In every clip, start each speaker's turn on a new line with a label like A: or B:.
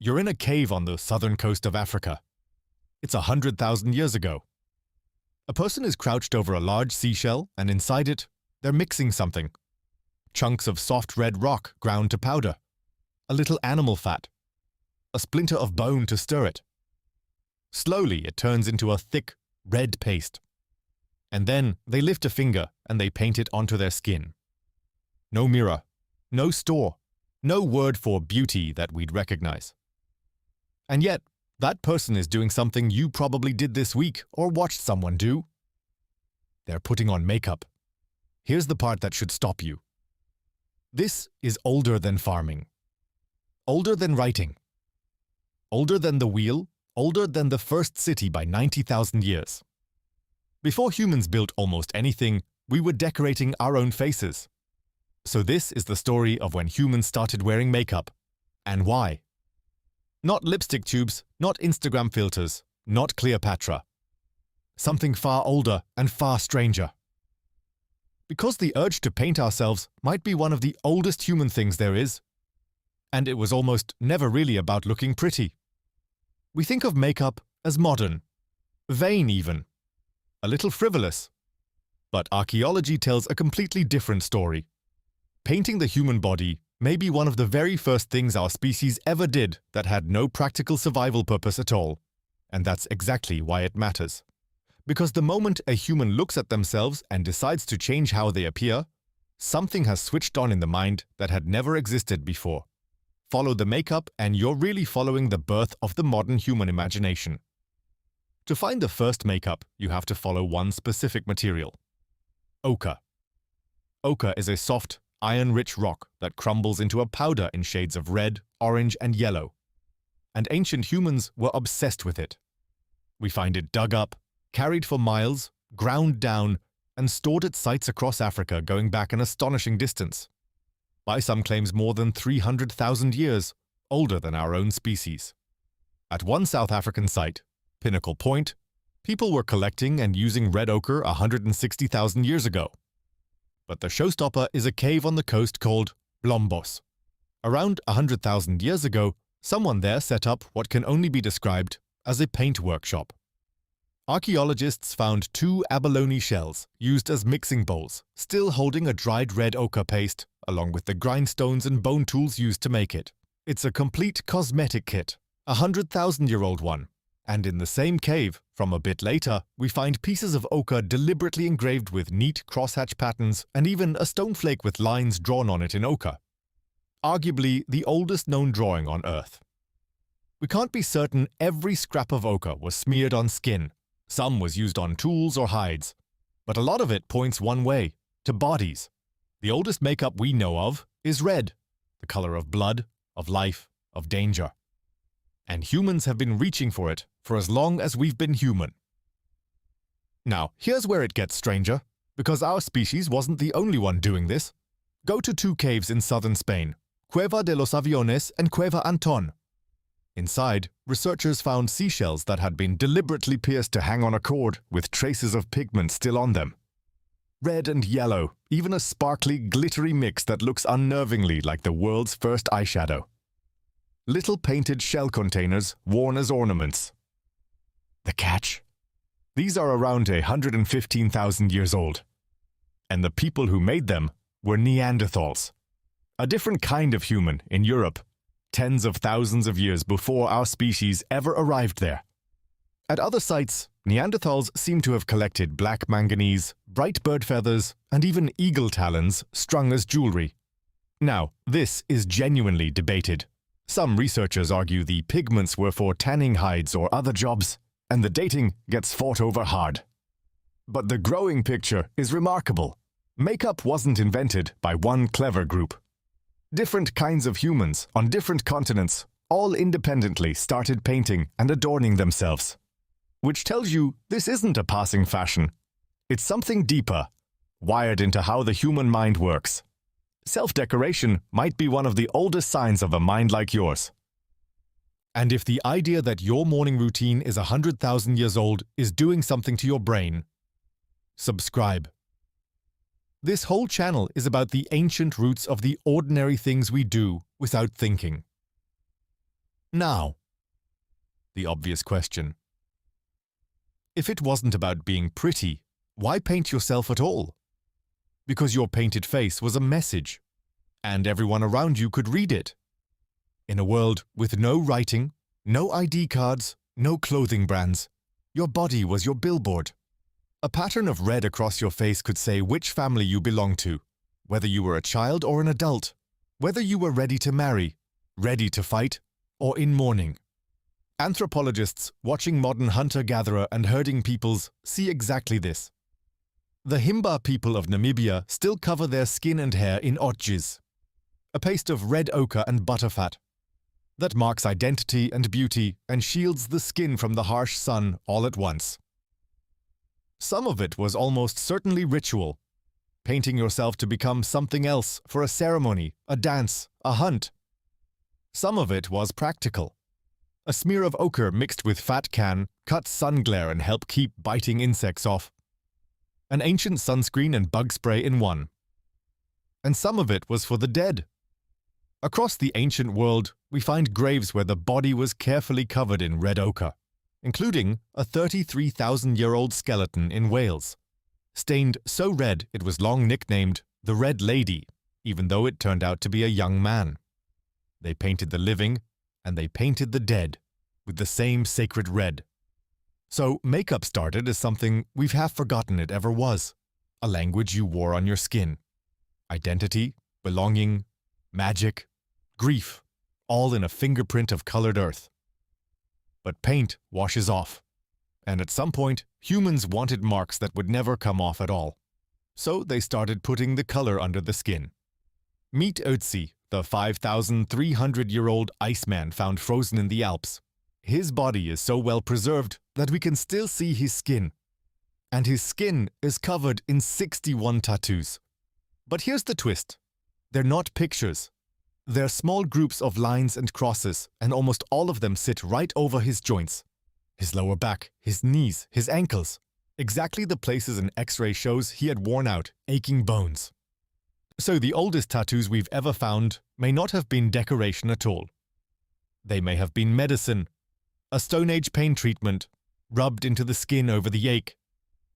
A: You're in a cave on the southern coast of Africa. It's 100,000 years ago. A person is crouched over a large seashell, and inside it, they're mixing something. Chunks of soft red rock ground to powder, a little animal fat, a splinter of bone to stir it. Slowly, it turns into a thick, red paste. And then they lift a finger and they paint it onto their skin. No mirror, no store, no word for beauty that we'd recognize. And yet, that person is doing something you probably did this week or watched someone do. They're putting on makeup. Here's the part that should stop you. This is older than farming. Older than writing. Older than the wheel, older than the first city by 90,000 years. Before humans built almost anything, we were decorating our own faces. So this is the story of when humans started wearing makeup. And why. Not lipstick tubes, not Instagram filters, not Cleopatra. Something far older and far stranger. Because the urge to paint ourselves might be one of the oldest human things there is. And it was almost never really about looking pretty. We think of makeup as modern, vain even, a little frivolous. But archaeology tells a completely different story. Painting the human body may be one of the very first things our species ever did that had no practical survival purpose at all. And that's exactly why it matters. Because the moment a human looks at themselves and decides to change how they appear, something has switched on in the mind that had never existed before. Follow the makeup and you're really following the birth of the modern human imagination. To find the first makeup, you have to follow one specific material. Ochre. Ochre is a soft, iron-rich rock that crumbles into a powder in shades of red, orange, and yellow. And ancient humans were obsessed with it. We find it dug up, carried for miles, ground down, and stored at sites across Africa going back an astonishing distance. By some claims more than 300,000 years, older than our own species. At one South African site, Pinnacle Point, people were collecting and using red ochre 160,000 years ago. But the showstopper is a cave on the coast called Blombos. Around 100,000 years ago, someone there set up what can only be described as a paint workshop. Archaeologists found 2 abalone shells used as mixing bowls, still holding a dried red ochre paste, along with the grindstones and bone tools used to make it. It's a complete cosmetic kit, a 100,000-year-old one. And in the same cave, from a bit later, we find pieces of ochre deliberately engraved with neat crosshatch patterns and even a stone flake with lines drawn on it in ochre. Arguably the oldest known drawing on Earth. We can't be certain every scrap of ochre was smeared on skin. Some was used on tools or hides. But a lot of it points one way, to bodies. The oldest makeup we know of is red, the color of blood, of life, of danger. And humans have been reaching for it for as long as we've been human. Now, here's where it gets stranger, because our species wasn't the only one doing this. Go to 2 caves in southern Spain, Cueva de los Aviones and Cueva Anton. Inside, researchers found seashells that had been deliberately pierced to hang on a cord with traces of pigment still on them. Red and yellow, even a sparkly, glittery mix that looks unnervingly like the world's first eyeshadow. Little painted shell containers worn as ornaments. The catch? These are around 115,000 years old. And the people who made them were Neanderthals. A different kind of human in Europe, tens of thousands of years before our species ever arrived there. At other sites, Neanderthals seem to have collected black manganese, bright bird feathers, and even eagle talons strung as jewelry. Now, this is genuinely debated. Some researchers argue the pigments were for tanning hides or other jobs, and the dating gets fought over hard. But the growing picture is remarkable. Makeup wasn't invented by one clever group. Different kinds of humans on different continents all independently started painting and adorning themselves. Which tells you this isn't a passing fashion. It's something deeper, wired into how the human mind works. Self-decoration might be one of the oldest signs of a mind like yours. And if the idea that your morning routine is 100,000 years old is doing something to your brain, subscribe. This whole channel is about the ancient roots of the ordinary things we do without thinking. Now, the obvious question. If it wasn't about being pretty, why paint yourself at all? Because your painted face was a message, and everyone around you could read it. In a world with no writing, no ID cards, no clothing brands, your body was your billboard. A pattern of red across your face could say which family you belonged to, whether you were a child or an adult, whether you were ready to marry, ready to fight, or in mourning. Anthropologists watching modern hunter-gatherer and herding peoples see exactly this. The Himba people of Namibia still cover their skin and hair in otjis, a paste of red ochre and butterfat that marks identity and beauty and shields the skin from the harsh sun all at once. Some of it was almost certainly ritual, painting yourself to become something else for a ceremony, a dance, a hunt. Some of it was practical. A smear of ochre mixed with fat can cut sun glare and help keep biting insects off. An ancient sunscreen and bug spray in one. And some of it was for the dead. Across the ancient world, we find graves where the body was carefully covered in red ochre, including a 33,000-year-old skeleton in Wales, stained so red it was long nicknamed the Red Lady, even though it turned out to be a young man. They painted the living, and they painted the dead, with the same sacred red. So makeup started as something we've half forgotten it ever was, a language you wore on your skin. Identity, belonging, magic, grief, all in a fingerprint of colored earth. But paint washes off, and at some point, humans wanted marks that would never come off at all. So they started putting the color under the skin. Meet Ötzi, the 5,300-year-old iceman found frozen in the Alps. His body is so well preserved that we can still see his skin. And his skin is covered in 61 tattoos. But here's the twist. They're not pictures. They're small groups of lines and crosses, and almost all of them sit right over his joints. His lower back, his knees, his ankles. Exactly the places an X-ray shows he had worn out, aching bones. So the oldest tattoos we've ever found may not have been decoration at all. They may have been medicine, a Stone Age pain treatment, rubbed into the skin over the ache,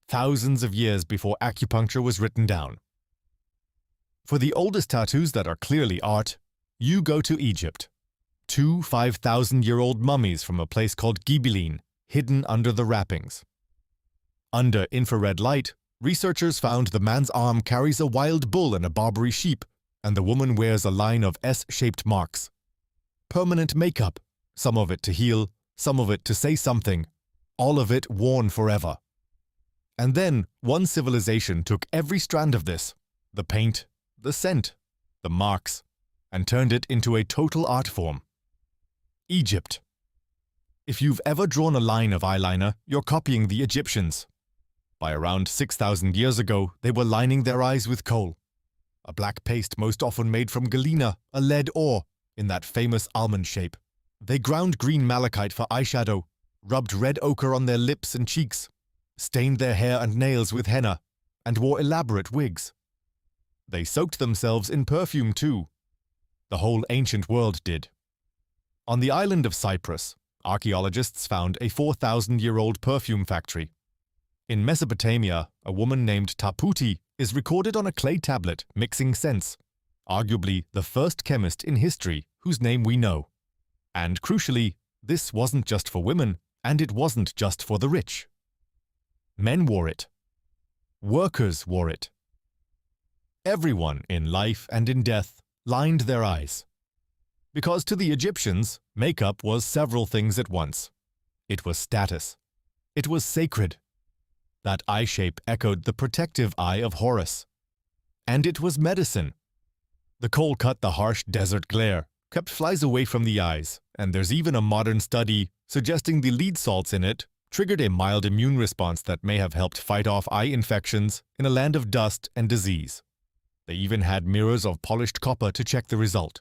A: thousands of years before acupuncture was written down. For the oldest tattoos that are clearly art, you go to Egypt. 2 5,000-year-old mummies from a place called Gibilin, hidden under the wrappings. Under infrared light, researchers found the man's arm carries a wild bull and a Barbary sheep, and the woman wears a line of S-shaped marks. Permanent makeup, some of it to heal, some of it to say something, all of it worn forever. And then one civilization took every strand of this, the paint, the scent, the marks, and turned it into a total art form. Egypt. If you've ever drawn a line of eyeliner, you're copying the Egyptians. By around 6,000 years ago, they were lining their eyes with kohl, a black paste most often made from galena, a lead ore, in that famous almond shape. They ground green malachite for eyeshadow, rubbed red ochre on their lips and cheeks, stained their hair and nails with henna, and wore elaborate wigs. They soaked themselves in perfume too. The whole ancient world did. On the island of Cyprus, archaeologists found a 4,000-year-old perfume factory. In Mesopotamia, a woman named Taputi is recorded on a clay tablet mixing scents, arguably the first chemist in history whose name we know. And crucially, this wasn't just for women, and it wasn't just for the rich. Men wore it. Workers wore it. Everyone in life and in death lined their eyes. Because to the Egyptians, makeup was several things at once. It was status. It was sacred. That eye shape echoed the protective eye of Horus. And it was medicine. The kohl cut the harsh desert glare, kept flies away from the eyes, and there's even a modern study suggesting the lead salts in it triggered a mild immune response that may have helped fight off eye infections in a land of dust and disease. They even had mirrors of polished copper to check the result.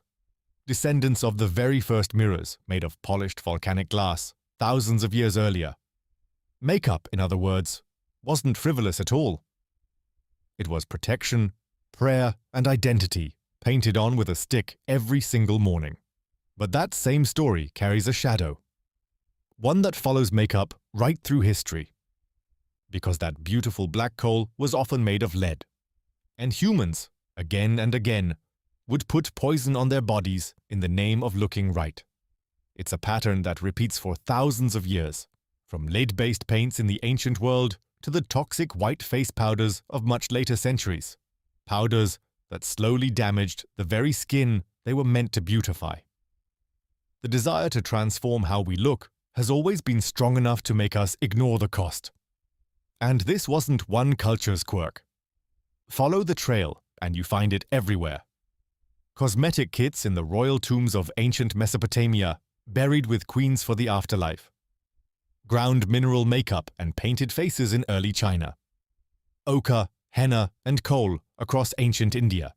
A: Descendants of the very first mirrors made of polished volcanic glass thousands of years earlier. Makeup, in other words, wasn't frivolous at all. It was protection, prayer, and identity painted on with a stick every single morning. But that same story carries a shadow. One that follows makeup right through history. Because that beautiful black coal was often made of lead. And humans, again and again, would put poison on their bodies in the name of looking right. It's a pattern that repeats for thousands of years, from lead-based paints in the ancient world to the toxic white face powders of much later centuries. Powders that slowly damaged the very skin they were meant to beautify. The desire to transform how we look has always been strong enough to make us ignore the cost. And this wasn't one culture's quirk. Follow the trail and you find it everywhere. Cosmetic kits in the royal tombs of ancient Mesopotamia, buried with queens for the afterlife. Ground mineral makeup and painted faces in early China. Ochre, henna, and kohl across ancient India.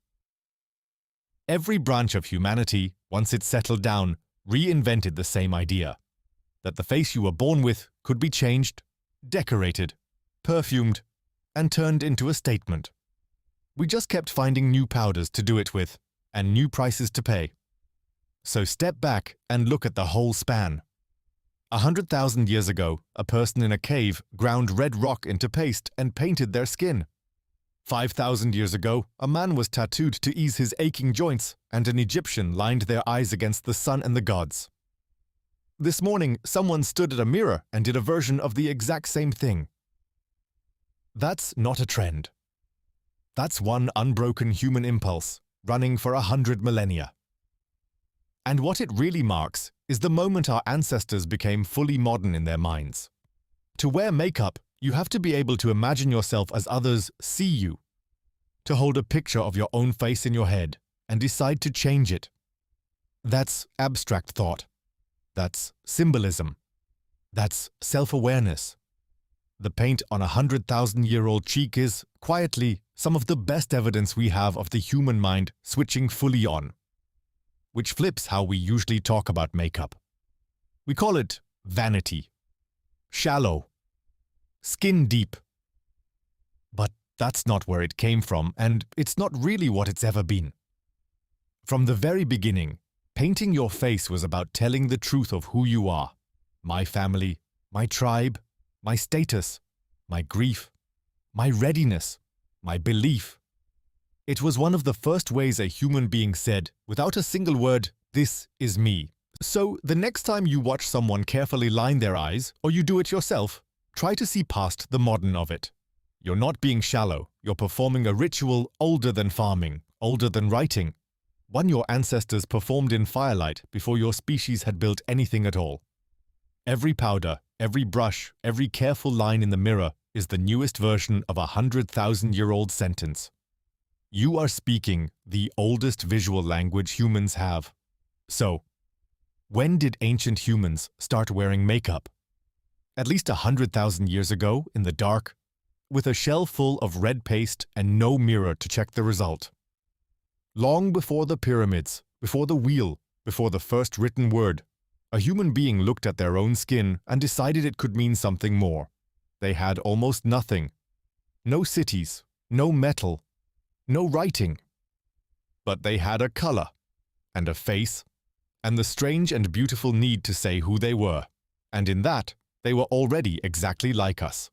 A: Every branch of humanity, once it settled down, reinvented the same idea, that the face you were born with could be changed, decorated, perfumed, and turned into a statement. We just kept finding new powders to do it with, and new prices to pay. So step back and look at the whole span. 100,000 years ago, a person in a cave ground red rock into paste and painted their skin. 5,000 years ago, a man was tattooed to ease his aching joints, and an Egyptian lined their eyes against the sun and the gods. This morning, someone stood at a mirror and did a version of the exact same thing. That's not a trend. That's one unbroken human impulse, running for 100 millennia. And what it really marks is the moment our ancestors became fully modern in their minds. To wear makeup, you have to be able to imagine yourself as others see you, to hold a picture of your own face in your head and decide to change it. That's abstract thought. That's symbolism. That's self-awareness. The paint on a 100,000-year-old cheek is, quietly, some of the best evidence we have of the human mind switching fully on, which flips how we usually talk about makeup. We call it vanity, shallow, skin deep. But that's not where it came from, and it's not really what it's ever been. From the very beginning, painting your face was about telling the truth of who you are, my family, my tribe, my status, my grief, my readiness, my belief. It was one of the first ways a human being said, without a single word, "This is me." So the next time you watch someone carefully line their eyes, or you do it yourself, try to see past the modern of it. You're not being shallow, you're performing a ritual older than farming, older than writing, one your ancestors performed in firelight before your species had built anything at all. Every powder, every brush, every careful line in the mirror is the newest version of a 100,000-year-old sentence. You are speaking the oldest visual language humans have. So, when did ancient humans start wearing makeup? At least 100,000 years ago, in the dark, with a shell full of red paste and no mirror to check the result. Long before the pyramids, before the wheel, before the first written word, a human being looked at their own skin and decided it could mean something more. They had almost nothing. No cities, no metal, no writing. But they had a color, and a face, and the strange and beautiful need to say who they were. And in that, they were already exactly like us.